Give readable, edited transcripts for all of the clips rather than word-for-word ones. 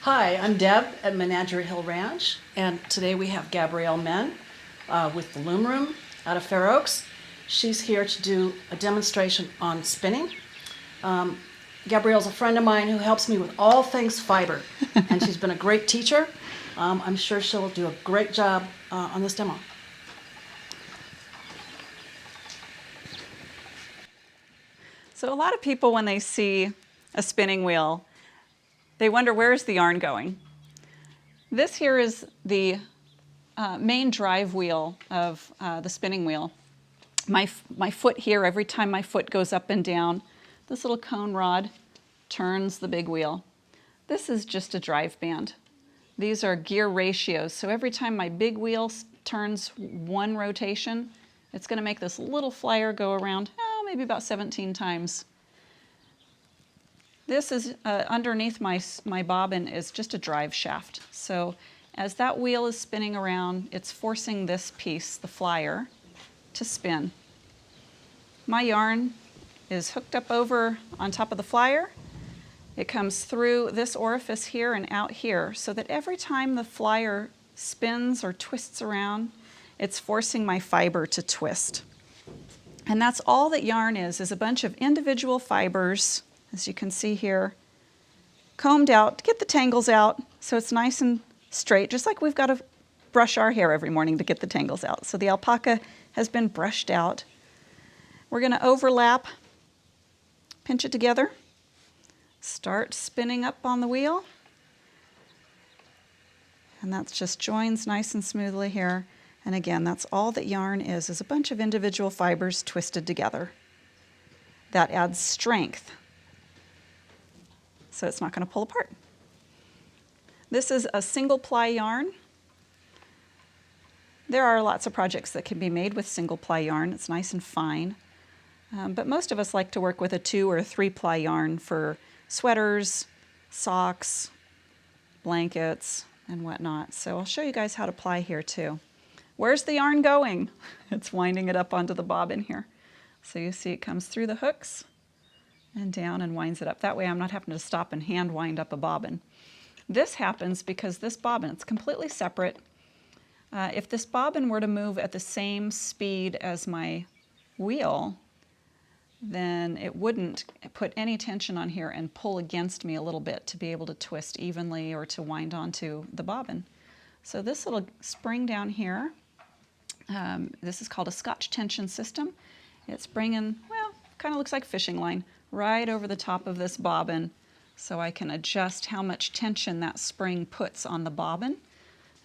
Hi, I'm Deb at Menagerie Hill Ranch, and today we have Gabrielle with the Loom Room out of Fair Oaks. She's here to do a demonstration on spinning. Gabrielle's a friend of mine who helps me with all things fiber, and she's been a great teacher. I'm sure she'll do a great job on this demo. So a lot of people, when they see a spinning wheel, they wonder, where's the yarn going? This here is the main drive wheel of the spinning wheel. My foot here, every time my foot goes up and down, this little cone rod turns the big wheel. This is just a drive band. These are gear ratios, so every time my big wheel turns one rotation, it's going to make this little flyer go around, maybe about 17 times. This is underneath my bobbin is just a drive shaft. So as that wheel is spinning around, it's forcing this piece, the flyer, to spin. My yarn is hooked up over on top of the flyer. It comes through this orifice here and out here, so that every time the flyer spins or twists around, it's forcing my fiber to twist. And that's all that yarn is a bunch of individual fibers, as you can see here, combed out to get the tangles out so it's nice and straight, just like we've got to brush our hair every morning to get the tangles out. So the alpaca has been brushed out. We're going to overlap, pinch it together, start spinning up on the wheel, and that just joins nice and smoothly here. And again, that's all that yarn is a bunch of individual fibers twisted together. That adds strength, so it's not going to pull apart. This is a single ply yarn. There are lots of projects that can be made with single ply yarn. It's nice and fine. But most of us like to work with a 2 or 3 ply yarn for sweaters, socks, blankets, and whatnot. So I'll show you guys how to ply here too. Where's the yarn going? It's winding it up onto the bobbin here. So you see it comes through the hooks and down and winds it up. That way I'm not having to stop and hand wind up a bobbin. This happens because this bobbin, it's completely separate. If this bobbin were to move at the same speed as my wheel, then it wouldn't put any tension on here and pull against me a little bit to be able to twist evenly or to wind onto the bobbin. So this little spring down here, this is called a Scotch tension system. It's bringing, well, kind of looks like fishing line, right over the top of this bobbin, so I can adjust how much tension that spring puts on the bobbin.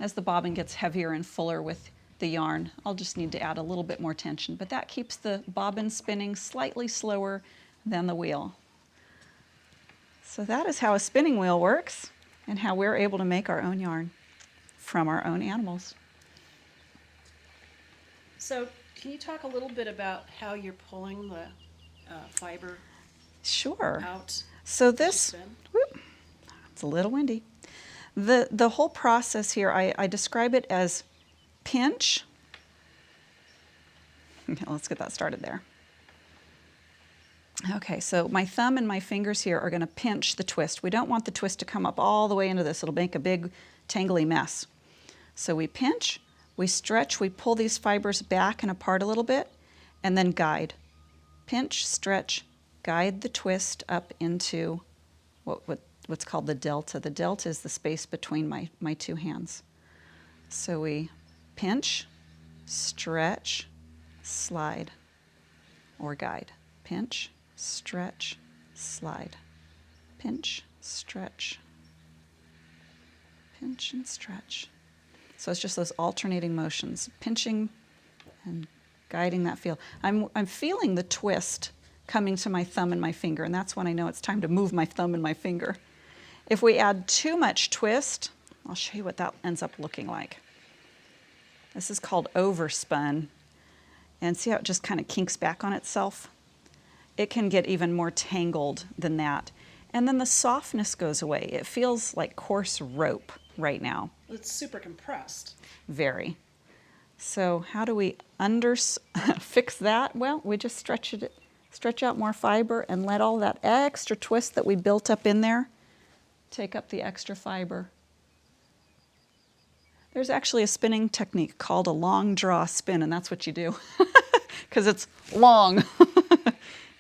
As the bobbin gets heavier and fuller with the yarn, I'll just need to add a little bit more tension, but that keeps the bobbin spinning slightly slower than the wheel. So that is how a spinning wheel works and how we're able to make our own yarn from our own animals. So can you talk a little bit about how you're pulling the fiber Sure. out? So this, whoop, it's a little windy. The whole process here, I describe it as pinch. Okay, let's get that started there. Okay, so my thumb and my fingers here are going to pinch the twist. We don't want the twist to come up all the way into this. It'll make a big tangly mess. So we pinch, we stretch, we pull these fibers back and apart a little bit, and then guide. Pinch, stretch, guide the twist up into what's called the delta. The delta is the space between my two hands. So we pinch, stretch, slide, or guide. Pinch, stretch, slide. Pinch, stretch, pinch and stretch. So it's just those alternating motions, pinching and guiding that feel. I'm feeling the twist coming to my thumb and my finger, and that's when I know it's time to move my thumb and my finger. If we add too much twist, I'll show you what that ends up looking like. This is called overspun. And see how it just kind of kinks back on itself? It can get even more tangled than that. And then the softness goes away. It feels like coarse rope right now. It's super compressed. Very. So how do we fix that? Well, we just stretch out more fiber and let all that extra twist that we built up in there take up the extra fiber. There's actually a spinning technique called a long draw spin, and that's what you do because it's long.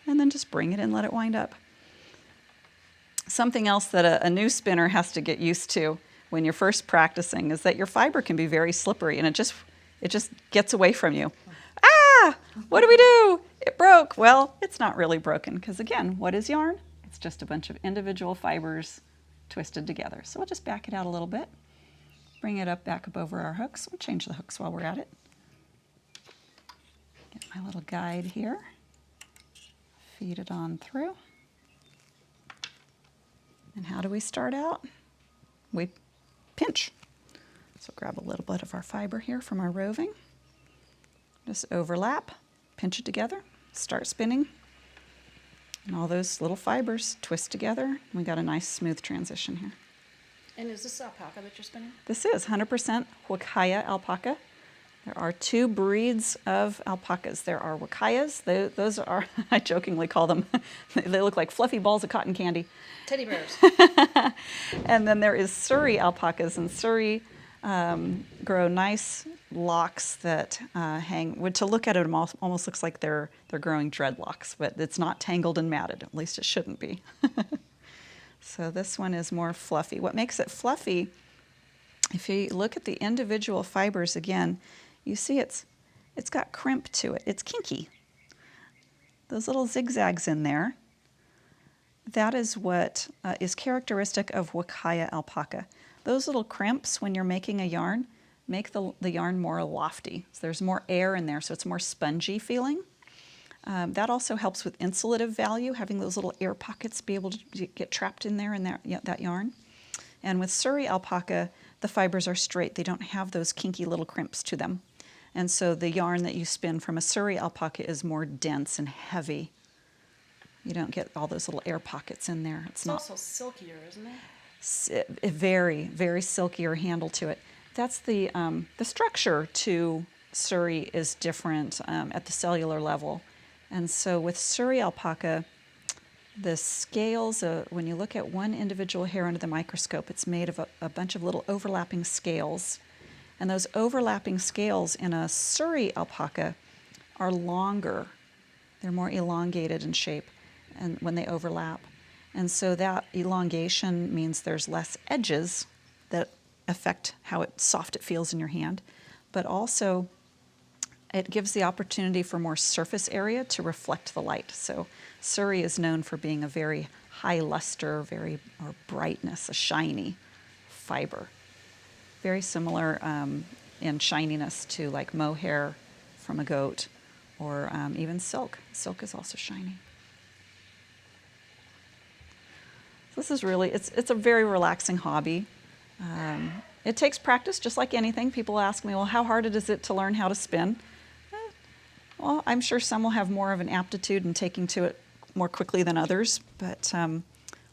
And then just bring it in, let it wind up. Something else that a new spinner has to get used to when you're first practicing is that your fiber can be very slippery, and it just gets away from you. Ah, what do we do? It broke. Well, it's not really broken because, again, what is yarn? It's just a bunch of individual fibers twisted together. So we'll just back it out a little bit. Bring it back up over our hooks. We'll change the hooks while we're at it. Get my little guide here. Feed it on through. And how do we start out? We pinch. So grab a little bit of our fiber here from our roving. Just overlap, pinch it together, start spinning. And all those little fibers twist together. We got a nice smooth transition here. And is this alpaca that you're spinning? This is 100% Wakaya alpaca. There are two breeds of alpacas. There are Wakayas. Those are, I jokingly call them, they look like fluffy balls of cotton candy. Teddy bears. And then there is Surrey alpacas, and Surrey grow nice locks that hang. To look at it, it almost looks like they're growing dreadlocks, but it's not tangled and matted. At least it shouldn't be. So this one is more fluffy. What makes it fluffy, if you look at the individual fibers again, you see it's got crimp to it. It's kinky. Those little zigzags in there, that is what is characteristic of Wakaya alpaca. Those little crimps, when you're making a yarn, make the yarn more lofty. So there's more air in there, so it's more spongy feeling. That also helps with insulative value, having those little air pockets be able to get trapped in there in that yarn. And with Surrey alpaca, the fibers are straight. They don't have those kinky little crimps to them. And so the yarn that you spin from a Surrey alpaca is more dense and heavy. You don't get all those little air pockets in there. It's also silkier, isn't it? Very, very silkier handle to it. That's the structure to Surrey is different at the cellular level. And so with Surrey alpaca, the scales, when you look at one individual hair under the microscope, it's made of a bunch of little overlapping scales. And those overlapping scales in a Surrey alpaca are longer. They're more elongated in shape and when they overlap. And so that elongation means there's less edges that affect how soft it feels in your hand, but also it gives the opportunity for more surface area to reflect the light. So Surrey is known for being a very high luster, or brightness, a shiny fiber. Very similar in shininess to like mohair from a goat or even silk. Silk is also shiny. This is really, it's a very relaxing hobby. It takes practice, just like anything. People ask me, well, how hard is it to learn how to spin? Well, I'm sure some will have more of an aptitude in taking to it more quickly than others, but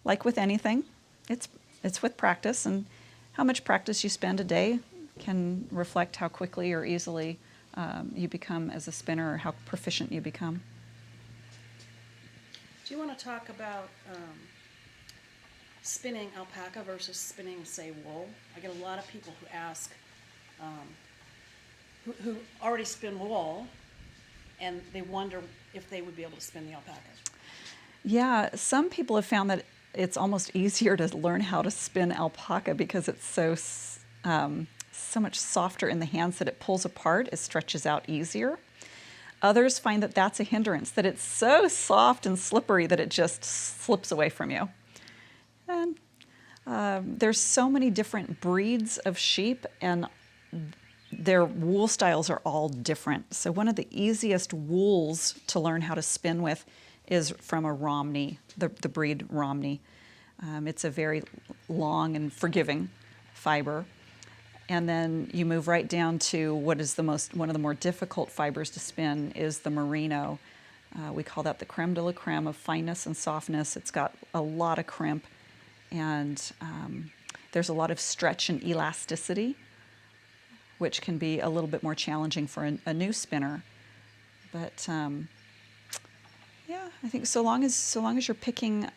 like with anything, it's with practice, and how much practice you spend a day can reflect how quickly or easily you become as a spinner or how proficient you become. Do you want to talk about spinning alpaca versus spinning, say, wool? I get a lot of people who ask, who already spin wool, and they wonder if they would be able to spin the alpaca. Yeah, some people have found that it's almost easier to learn how to spin alpaca because it's so much softer in the hands that it pulls apart, it stretches out easier. Others find that that's a hindrance, that it's so soft and slippery that it just slips away from you. And there's so many different breeds of sheep, and their wool styles are all different. So one of the easiest wools to learn how to spin with is from a Romney, the breed Romney. It's a very long and forgiving fiber. And then you move right down to what is one of the more difficult fibers to spin is the merino. We call that the creme de la creme of fineness and softness. It's got a lot of crimp, and there's a lot of stretch and elasticity, which can be a little bit more challenging for a new spinner. But yeah, I think so long as you're picking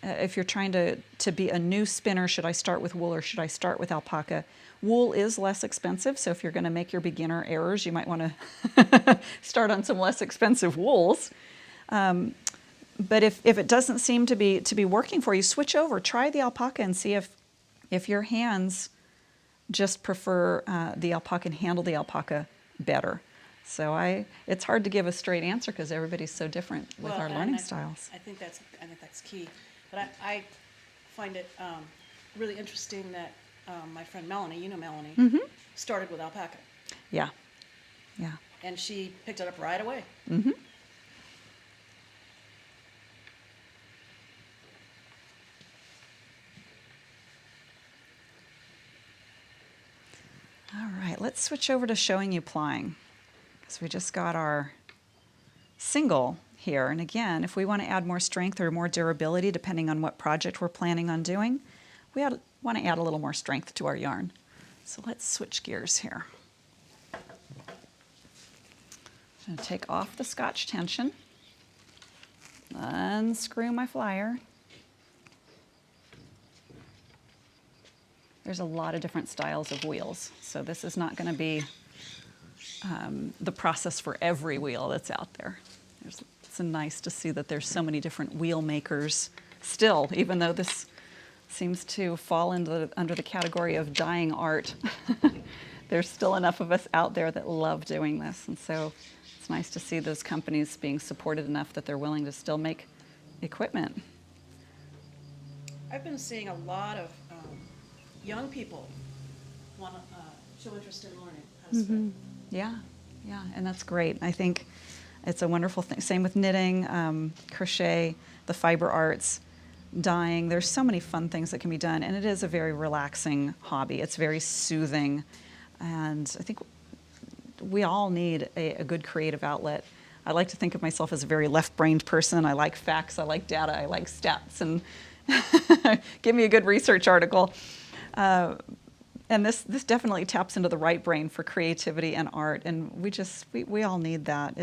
if you're trying to be a new spinner, should I start with wool or should I start with alpaca? Wool is less expensive, so if you're going to make your beginner errors, you might want to start on some less expensive wools. But if it doesn't seem to be working for you, switch over. Try the alpaca and see if your hands just prefer the alpaca and handle the alpaca better. So it's hard to give a straight answer because everybody's so different with our learning styles. I think that's key. But I find it really interesting that my friend Melanie, you know Melanie, started with alpaca. Yeah, yeah. And she picked it up right away. Mm-hmm. All right, let's switch over to showing you plying. So we just got our single here. And again, if we want to add more strength or more durability, depending on what project we're planning on doing, we want to add a little more strength to our yarn. So let's switch gears here. I'm going to take off the Scotch tension, unscrew my flyer. There's a lot of different styles of wheels, so this is not going to be the process for every wheel that's out there. It's nice to see that there's so many different wheel makers still, even though this seems to fall under the category of dying art. There's still enough of us out there that love doing this, and so it's nice to see those companies being supported enough that they're willing to still make equipment. I've been seeing a lot of young people want to show interest in learning how to spin. Yeah, yeah, and that's great. I think it's a wonderful thing. Same with knitting, crochet, the fiber arts, dyeing. There's so many fun things that can be done, and it is a very relaxing hobby. It's very soothing, and I think we all need a good creative outlet. I like to think of myself as a very left-brained person. I like facts, I like data, I like stats, and give me a good research article. And this definitely taps into the right brain for creativity and art, and we all need that.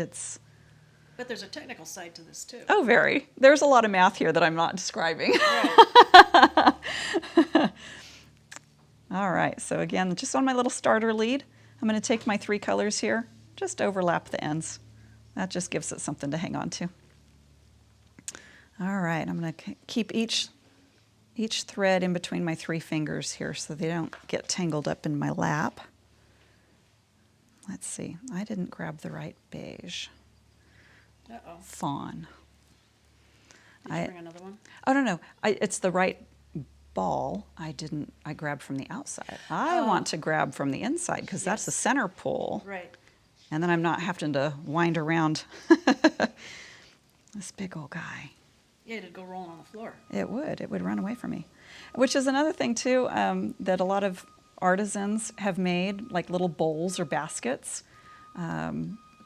But there's a technical side to this too. Oh, very. There's a lot of math here that I'm not describing. Right. All right, so again, just on my little starter lead, I'm going to take my 3 colors here, just overlap the ends. That just gives it something to hang on to. All right, I'm going to keep each thread in between my 3 fingers here so they don't get tangled up in my lap. Let's see, I didn't grab the right beige. Uh-oh. Fawn. Did you bring another one? Oh, no. It's the right ball. I grabbed from the outside. I want to grab from the inside because that's the center pull. Right. And then I'm not having to wind around this big old guy. Yeah, it'd go rolling on the floor. It would run away from me. Which is another thing too, that a lot of artisans have made, like little bowls or baskets.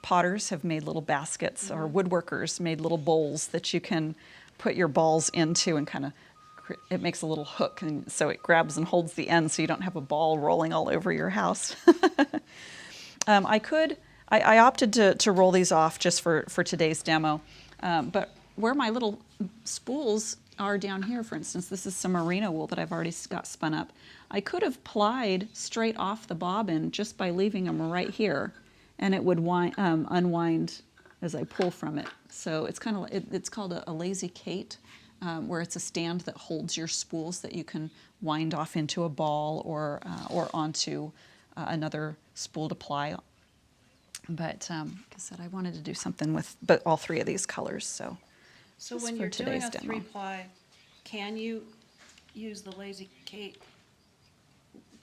Potters have made little baskets, or woodworkers made little bowls that you can put your balls into, and kind of, it makes a little hook, and so it grabs and holds the end so you don't have a ball rolling all over your house. I opted to roll these off just for today's demo, but where my little spools are down here, for instance, this is some merino wool that I've already got spun up. I could have plied straight off the bobbin just by leaving them right here, and it would unwind as I pull from it. So it's kind of it's called a lazy Kate, where it's a stand that holds your spools that you can wind off into a ball or onto another spool to ply. But like I said, I wanted to do something with all 3 of these colors. So when you're doing a 3-ply, can you use the lazy Kate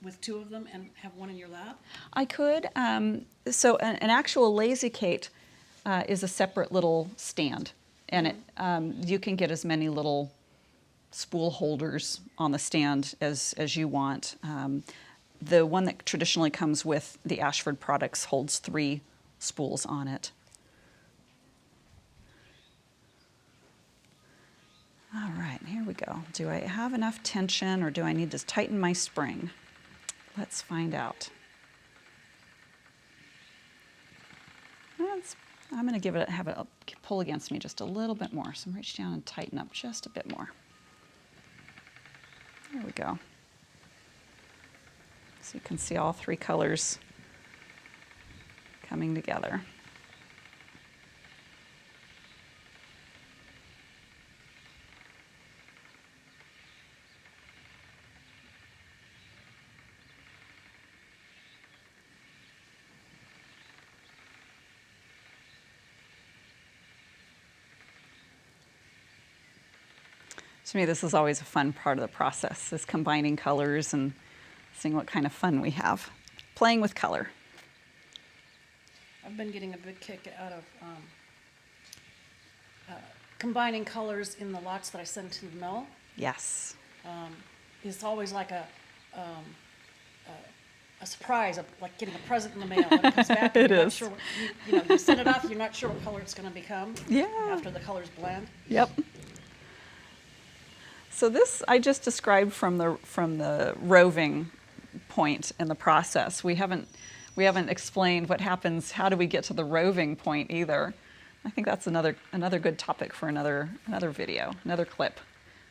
with 2 of them and have one in your lap? I could. So an actual lazy Kate is a separate little stand, and it you can get as many little spool holders on the stand as you want. The one that traditionally comes with the Ashford products holds 3 spools on it. All right, here we go. Do I have enough tension, or do I need to tighten my spring? Let's find out. I'm going to have it pull against me just a little bit more. So reach down and tighten up just a bit more. we go. So you can see all three colors coming together. To me, this is always a fun part of the process, is combining colors and seeing what kind of fun we have. Playing with color. I've been getting a big kick out of combining colors in the lots that I send to the mill. Yes. It's always like a surprise, of like getting a present in the mail when it comes back. And It you're not is. sure what, you send it off, you're not sure what color it's going to become. Yeah. After the colors blend. Yep. So this I just described from the roving point in the process. We haven't explained what happens. How do we get to the roving point either? I think that's another good topic for another video, another clip.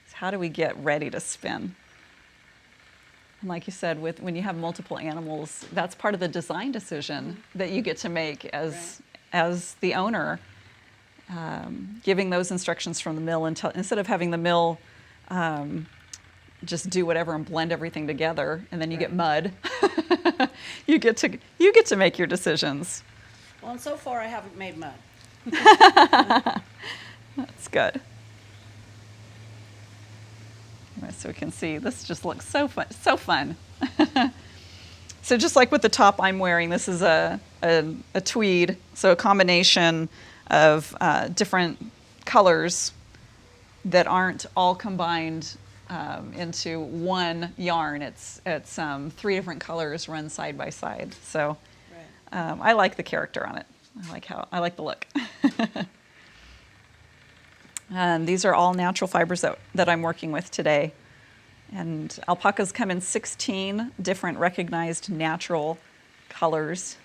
Is how do we get ready to spin? And like you said, when you have multiple animals, that's part of the design decision that you get to make as the owner, giving those instructions from the mill instead of having the mill just do whatever and blend everything together, and then you get mud. you get to make your decisions. Well, and so far I haven't made mud. That's good. So we can see this just looks so fun. So just like with the top I'm wearing, this is a tweed, so a combination of different colors that aren't all combined into one yarn. It's 3 different colors run side by side. So I like the character on it. I like the look. And these are all natural fibers that I'm working with today. And alpacas come in 16 different recognized natural colors.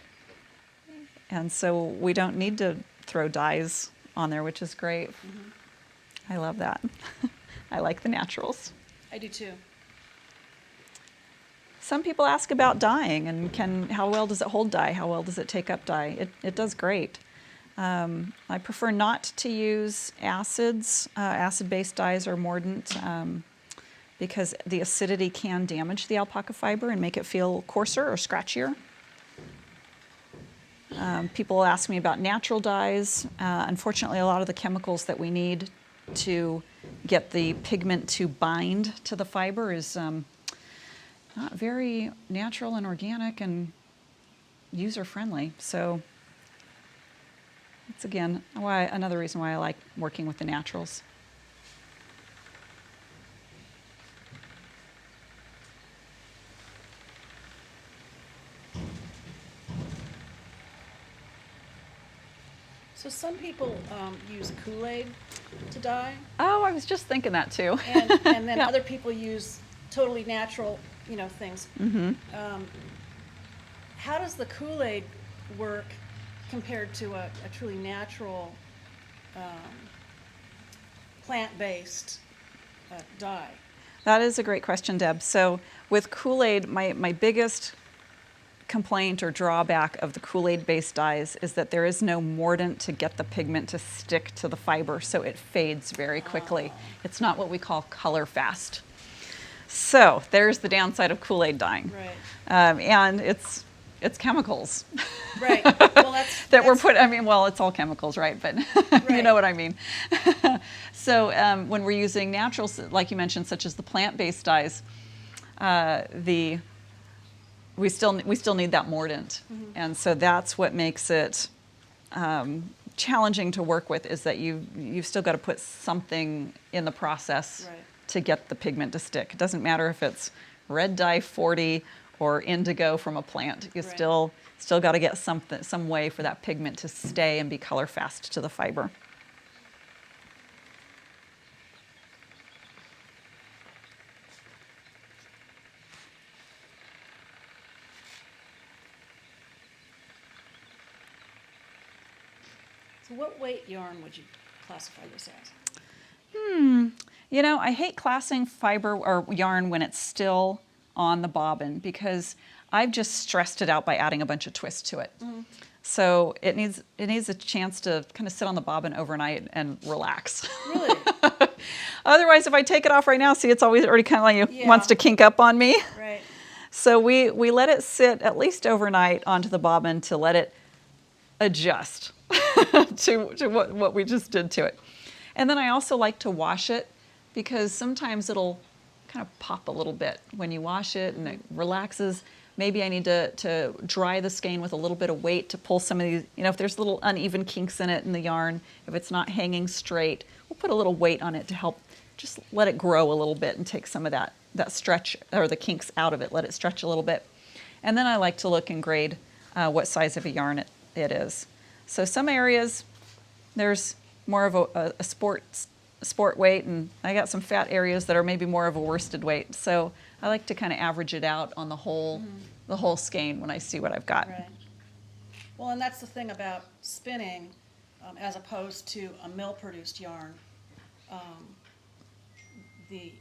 And so we don't need to throw dyes on there, which is great. Mm-hmm. I love that. I like the naturals. I do too. Some people ask about dyeing and how well does it hold dye? How well does it take up dye? It does great. I prefer not to use acids. Acid-based dyes are mordant because the acidity can damage the alpaca fiber and make it feel coarser or scratchier. People ask me about natural dyes. Unfortunately, a lot of the chemicals that we need to get the pigment to bind to the fiber is not very natural and organic and user-friendly. So that's, again, another reason why I like working with the naturals. So some people use Kool-Aid to dye. Oh, I was just thinking that too. And then Yeah. other people use totally natural, things. Mm-hmm. How does the Kool-Aid work compared to a truly natural, plant-based dye? That is a great question, Deb. So with Kool-Aid, my biggest complaint or drawback of the Kool-Aid based dyes is that there is no mordant to get the pigment to stick to the fiber, so it fades very quickly. It's not what we call color fast. So there's the downside of Kool-Aid dyeing. Right. And it's chemicals. Right. Well, that we're put. I mean, well, it's all chemicals, right? But you know what I mean. So when we're using naturals, like you mentioned, such as the plant-based dyes, we still need that mordant, and so that's what makes it challenging to work with. Is that you've still got to put something in the process to get the pigment to stick. It doesn't matter if it's red dye 40 or indigo from a plant. You still got to get some way for that pigment to stay and be color fast to the fiber. So what weight yarn would you classify this as? You know, I hate classing fiber or yarn when it's still on the bobbin because I've just stressed it out by adding a bunch of twists to it. So it needs a chance to kind of sit on the bobbin overnight and relax. Really? Otherwise, if I take it off right now, see, it's always already kind of like Yeah. wants to kink up on me. Right. So we let it sit at least overnight onto the bobbin to let it adjust to what we just did to it. And then I also like to wash it because sometimes it'll kind of pop a little bit when you wash it and it relaxes. Maybe I need to dry the skein with a little bit of weight to pull some of these, you know, if there's little uneven kinks in it in the yarn, if it's not hanging straight, we'll put a little weight on it to help just let it grow a little bit and take some of that stretch or the kinks out of it, let it stretch a little bit. And then I like to look and grade what size of a yarn it is. So some areas there's more of a sport weight, and I got some fat areas that are maybe more of a worsted weight. So I like to kind of average it out on the whole skein when I see what I've got. Right. Well, and that's the thing about spinning, as opposed to a mill-produced yarn. The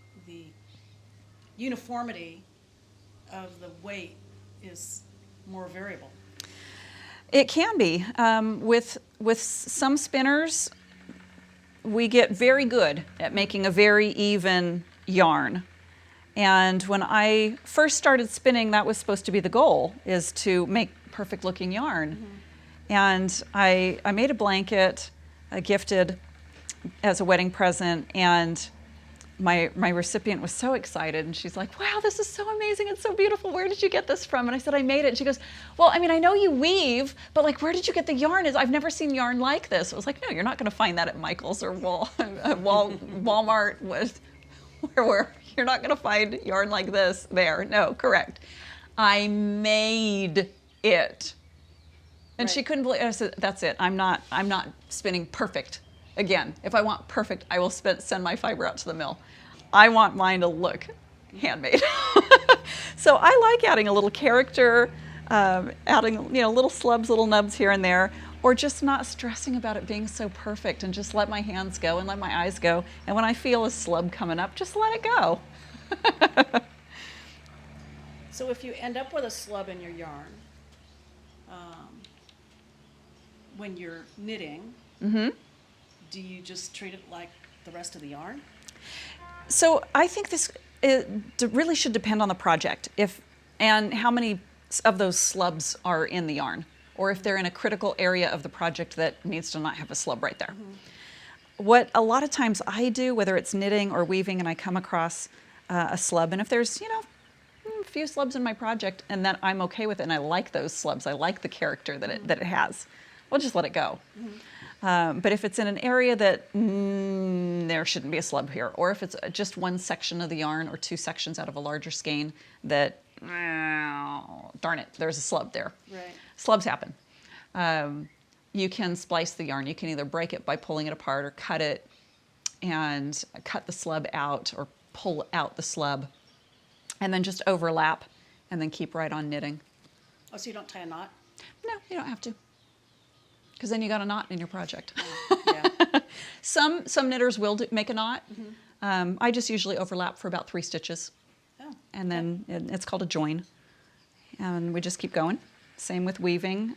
uniformity of the weight is more variable. It can be. With some spinners, we get very good at making a very even yarn. And when I first started spinning, that was supposed to be the goal, is to make perfect looking yarn. And I made a blanket, gifted as a wedding present, and my recipient was so excited, and she's like, wow, this is so amazing, it's so beautiful, where did you get this from? And I said, I made it. And she goes, well, I mean, I know you weave, but like, where did you get the yarn? I've never seen yarn like this. I was like, no, you're not going to find that at Michael's or Walmart, where you're not going to find yarn like this there. No, correct. I made it. And she couldn't believe it. I said, that's it. I'm not spinning perfect. Again, if I want perfect, I will send my fiber out to the mill. I want mine to look handmade. So I like adding a little character, adding little slubs, little nubs here and there, or just not stressing about it being so perfect and just let my hands go and let my eyes go. And when I feel a slub coming up, just let it go. So if you end up with a slub in your yarn, when you're knitting, do you just treat it like the rest of the yarn? So I think it really should depend on the project and how many of those slubs are in the yarn, or if they're in a critical area of the project that needs to not have a slub right there. What a lot of times I do, whether it's knitting or weaving, and I come across a slub, and if there's a few slubs in my project, and that I'm okay with it, and I like those slubs, I like the character that it has, we'll just let it go. But if it's in an area that there shouldn't be a slub here, or if it's just one section of the yarn or two sections out of a larger skein that, darn it, there's a slub there. Right. Slubs happen. You can splice the yarn. You can either break it by pulling it apart or cut it and cut the slub out or pull out the slub and then just overlap and then keep right on knitting. Oh, so you don't tie a knot? No, you don't have to. Because then you got a knot in your project. Yeah. Some knitters will make a knot. I just usually overlap for about 3 stitches. Oh, And then it's called a join. And we just keep going. Same with weaving.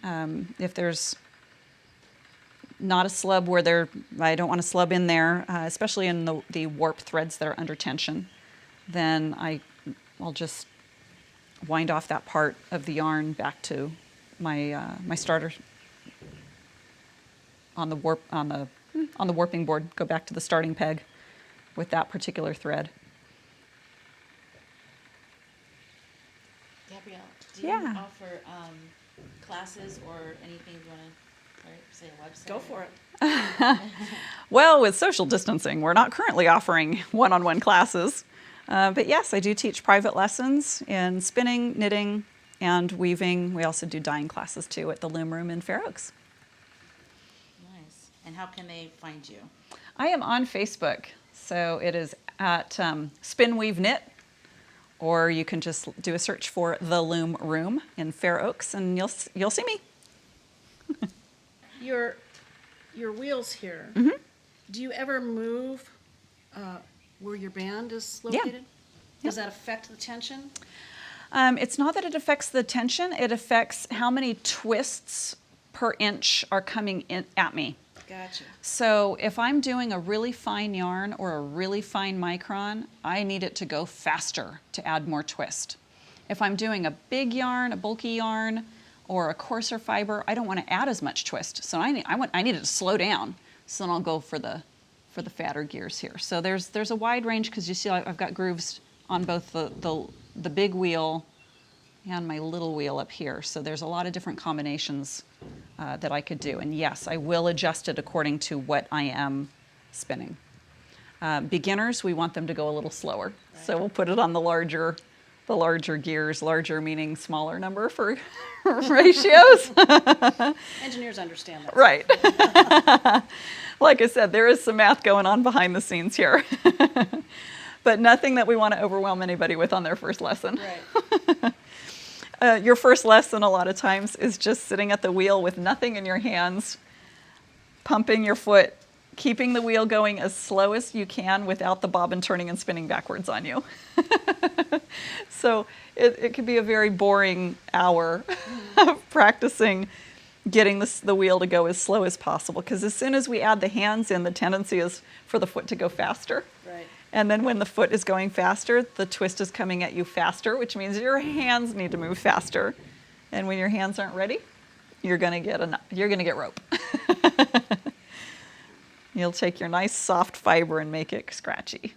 If there's not a slub where I don't want a slub in there, especially in the warp threads that are under tension, then I'll just wind off that part of the yarn back to my starter on the warping board. Go back to the starting peg with that particular thread. Gabrielle, do you offer classes or anything you want to say a website? Go for it. Well, with social distancing, we're not currently offering one-on-one classes. But yes, I do teach private lessons in spinning, knitting, and weaving. We also do dyeing classes too at the Loom Room in Fair Oaks. Nice. And how can they find you? I am on Facebook, so it is at Spin Weave Knit, or you can just do a search for the Loom Room in Fair Oaks, and you'll see me. Your wheels here. Do you ever move where your band is Yeah. located? Does that affect the tension? It's not that it affects the tension, it affects how many twists per inch are coming in at me. Gotcha. So if I'm doing a really fine yarn or a really fine micron, I need it to go faster to add more twist. If I'm doing a big yarn, a bulky yarn, or a coarser fiber, I don't want to add as much twist. So I need it to slow down. So then I'll go for the fatter gears here. So there's a wide range because you see I've got grooves on both the big wheel and my little wheel up here. So there's a lot of different combinations that I could do. And yes, I will adjust it according to what I am spinning. Beginners, we want them to go a little slower. Right. So we'll put it on the larger gears, larger meaning smaller number for ratios. Engineers understand that. Right. Like I said, there is some math going on behind the scenes here. But nothing that we want to overwhelm anybody with on their first lesson. Right. Your first lesson a lot of times is just sitting at the wheel with nothing in your hands, pumping your foot, keeping the wheel going as slow as you can without the bobbin turning and spinning backwards on you. So it could be a very boring hour of practicing getting the wheel to go as slow as possible, because as soon as we add the hands in, the tendency is for the foot to go faster. Right. And then when the foot is going faster, the twist is coming at you faster, which means your hands need to move faster. And when your hands aren't ready, you're going to get rope. You'll take your nice soft fiber and make it scratchy.